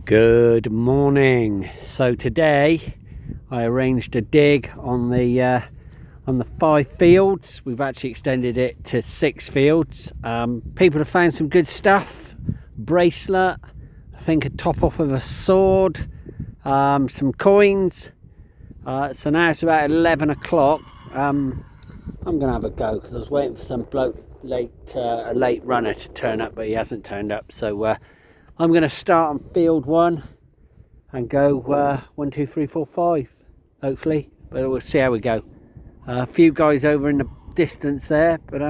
Good morning. So today I arranged a dig on the 5 fields. We've actually extended it to 6 fields. People have found some good stuff. Bracelet, I think a top off of a sword, some coins. So now it's about 11 o'clock. I'm gonna have a go because I was waiting for some bloke a late runner to turn up, but he hasn't turned up. So I'm going to start on field 1 and go 1, 2, 3, 4, 5, hopefully, but we'll see how we go. A few guys over in the distance there, but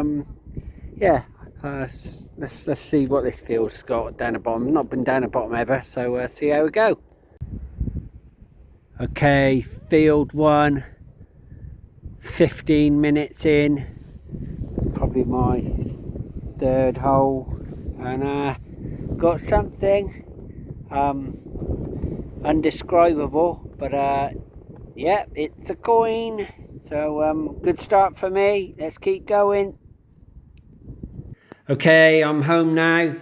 yeah, let's see what this field's got down the bottom. Not been down the bottom ever, so see how we go. Okay, field 1, 15 minutes in, probably my 3rd hole, and got something undescribable, but yeah, it's a coin. So good start for me. Let's keep going. Okay, I'm home now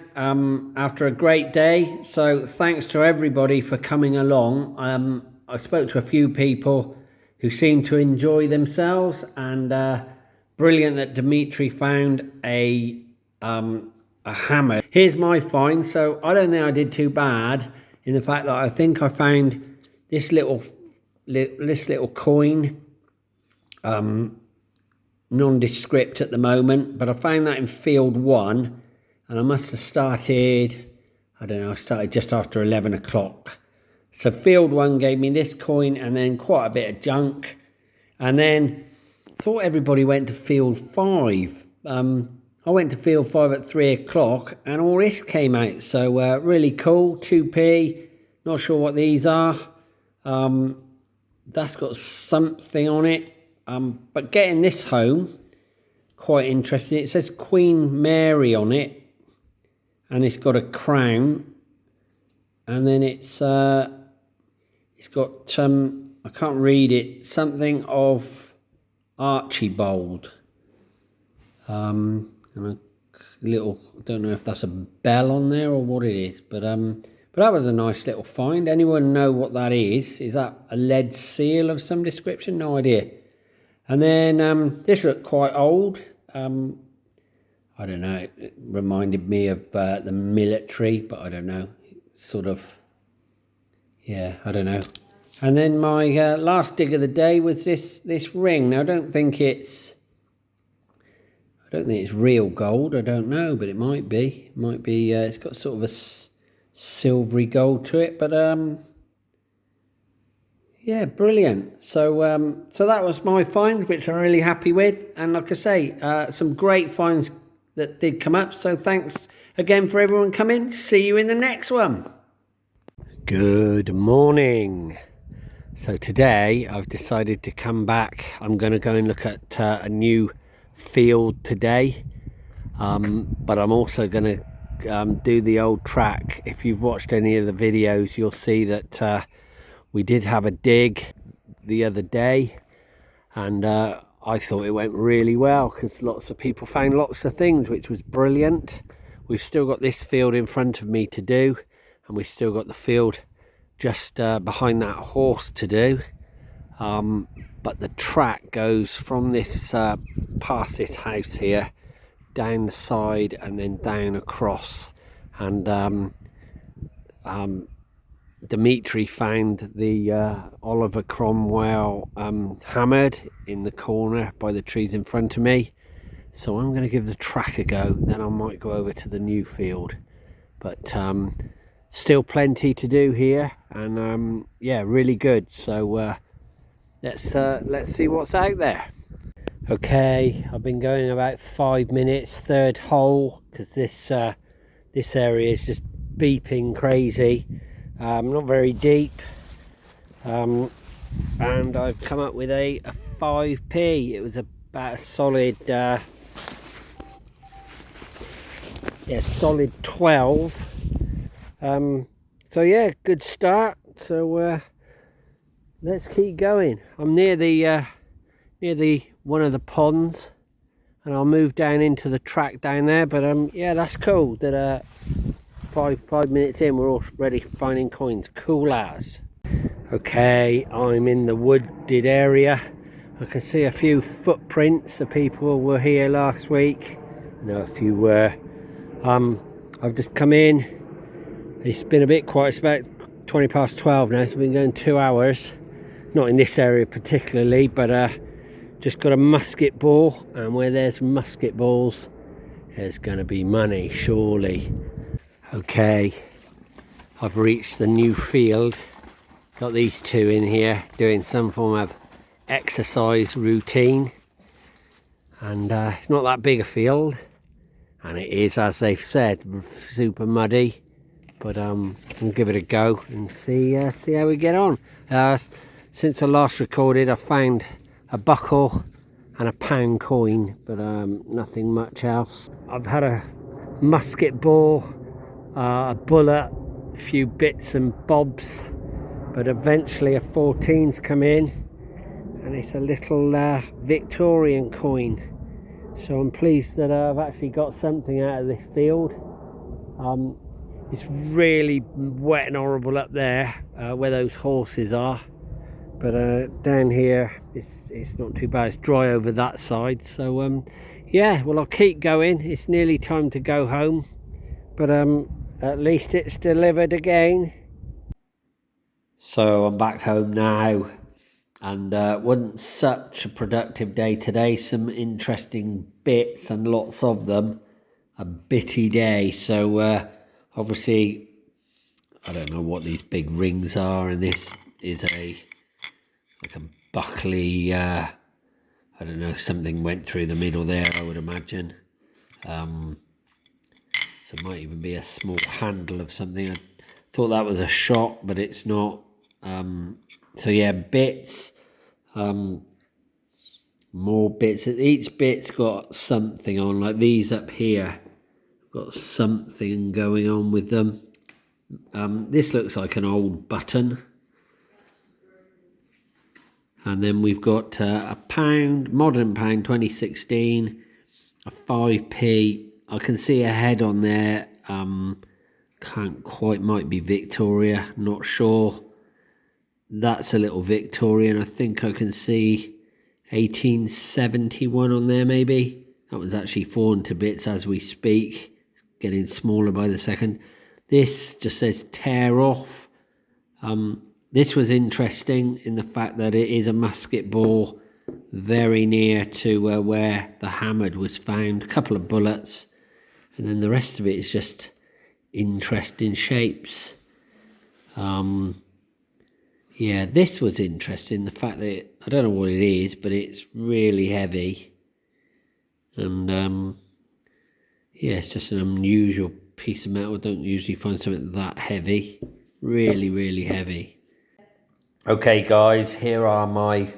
after a great day, so thanks to everybody for coming along. I spoke to a few people who seemed to enjoy themselves, and brilliant that Dimitri found a hammer. Here's my find. So I don't think I did too bad in the fact that I think I found this little coin, nondescript at the moment, but I found that in field 1, and I must have started, I don't know, I started just after 11 o'clock. So field 1 gave me this coin and then quite a bit of junk, and then thought everybody went to field 5. I went to field 5 at 3 o'clock and all this came out. So really cool, 2p, not sure what these are. That's got something on it. But getting this home, quite interesting. It says Queen Mary on it, and it's got a crown. And then it's got, I can't read it, something of Archibald. And a little, don't know if that's a bell on there or what it is, but that was a nice little find. Anyone know what that is? Is that a lead seal of some description? No idea. And then this looked quite old. I don't know, it reminded me of the military, but I don't know, sort of, yeah, I don't know. And then my last dig of the day was this ring. Now I don't think it's real gold, I don't know, but it might be. It might be, it's got sort of a silvery gold to it, but yeah, brilliant. So so that was my find, which I'm really happy with. And like I say, some great finds that did come up. So thanks again for everyone coming. See you in the next one. Good morning. So today I've decided to come back. I'm going to go and look at a new field today, but I'm also going to do the old track. If you've watched any of the videos, you'll see that we did have a dig the other day, and I thought it went really well because lots of people found lots of things, which was brilliant. We've still got this field in front of me to do, and we've still got the field just behind that horse to do. But the track goes from this past this house here, down the side and then down across. And Dimitri found the Oliver Cromwell hammered in the corner by the trees in front of me. So I'm going to give the track a go, then I might go over to the new field. But still plenty to do here, and yeah, really good. So let's see what's out there. Okay, I've been going about 5 minutes, 3rd hole, because this area is just beeping crazy. Not very deep, and I've come up with a 5p. It was about a solid solid 12. So yeah, good start. So let's keep going. I'm near the one of the ponds, and I'll move down into the track down there. But yeah, that's cool that five minutes in, we're already finding coins. Cool as. Okay, I'm in the wooded area. I can see a few footprints of people were here last week. I know a few were. I've just come in. It's been a bit quiet. It's about 20 past 12 now, so we've been going 2 hours. Not in this area particularly, but just got a musket ball, and where there's musket balls, there's going to be money, surely. Okay, I've reached the new field. Got these two in here doing some form of exercise routine, and it's not that big a field, and it is, as they've said, super muddy, but we'll give it a go and see how we get on. Since I last recorded, I found a buckle and a pound coin, but nothing much else. I've had a musket ball, a bullet, a few bits and bobs, but eventually a 14's come in, and it's a little Victorian coin. So I'm pleased that I've actually got something out of this field. It's really wet and horrible up there where those horses are, but down here it's not too bad. It's dry over that side, so yeah, well, I'll keep going. It's nearly time to go home, but at least it's delivered again. So I'm back home now, and wasn't such a productive day today. Some interesting bits and lots of them. A bitty day. So obviously, I don't know what these big rings are, and this is like a buckley. I don't know, something went through the middle there, I would imagine. So it might even be a small handle of something. I thought that was a shot, but it's not. So yeah, bits, more bits. Each bit's got something on, like these up here, got something going on with them. This looks like an old button. And then we've got a pound, modern pound, 2016, a 5p. I can see a head on there. Can't quite, might be Victoria, not sure. That's a little Victorian. I think I can see 1871 on there, maybe. That was actually fallen to bits as we speak. It's getting smaller by the second. This just says tear off. This was interesting in the fact that it is a musket ball very near to where the hammered was found. A couple of bullets, and then the rest of it is just interesting shapes. Yeah, this was interesting, the fact that I don't know what it is, but it's really heavy, and yeah, it's just an unusual piece of metal. I don't usually find something that heavy. Really heavy. Okay guys, here are my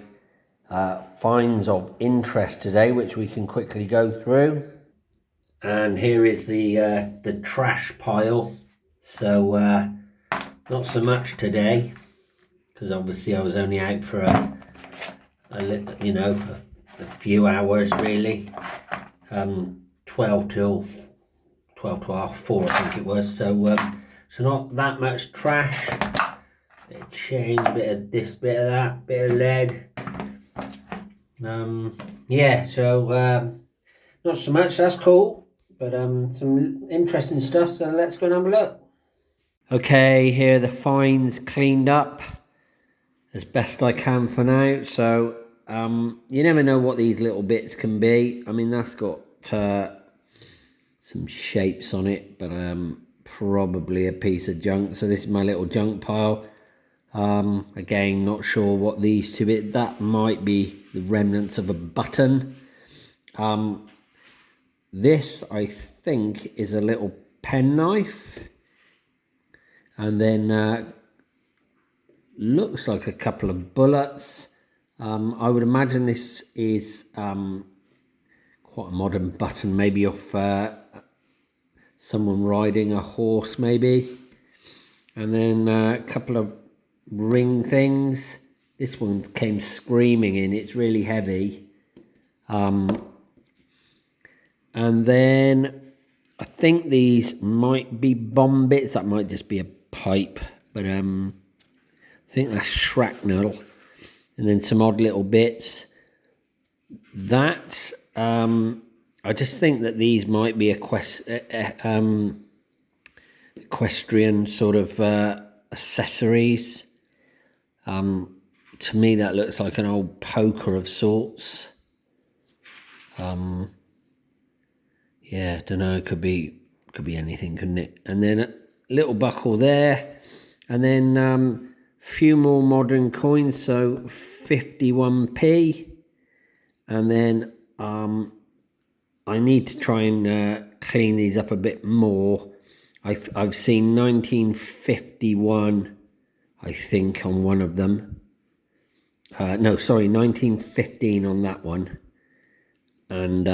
finds of interest today, which we can quickly go through. And here is the trash pile. So not so much today, because obviously I was only out for a few hours really. 12 till half 4, I think it was. So so not that much trash. Bit of chain, bit of this, bit of that, bit of lead. Yeah, so not so much. That's cool, but some interesting stuff. So let's go and have a look. Okay, here are the finds cleaned up as best I can for now. So you never know what these little bits can be. I mean, that's got some shapes on it, but probably a piece of junk. So this is my little junk pile. Again, not sure what these two bits. That might be the remnants of a button. This, I think, is a little penknife, and then looks like a couple of bullets. I would imagine this is quite a modern button, maybe off someone riding a horse, maybe. And then a couple of ring things. This one came screaming in. It's really heavy. And then I think these might be bomb bits. That might just be a pipe, but I think that's shrapnel. And then some odd little bits. That I just think that these might be equestrian sort of accessories. To me, that looks like an old poker of sorts. Yeah, don't know. Could be anything, couldn't it? And then a little buckle there, and then few more modern coins. So 51p, and then I need to try and clean these up a bit more. I've seen 1951, I think, on one of them. No, sorry, 1915 on that one, and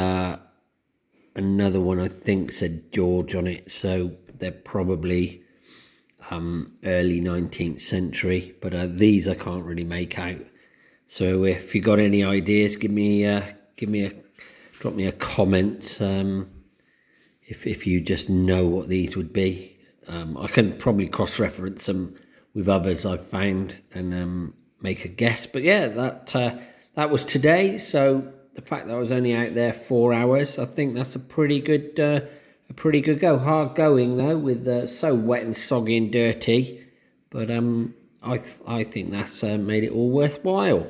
another one I think said George on it. So they're probably early 19th century, but these I can't really make out. So if you got any ideas, drop me a comment. If you just know what these would be, I can probably cross-reference them with others I've found and make a guess. But yeah, that was today. So the fact that I was only out there 4 hours, I think that's a pretty good go. Hard going though, with so wet and soggy and dirty, but I think that's made it all worthwhile.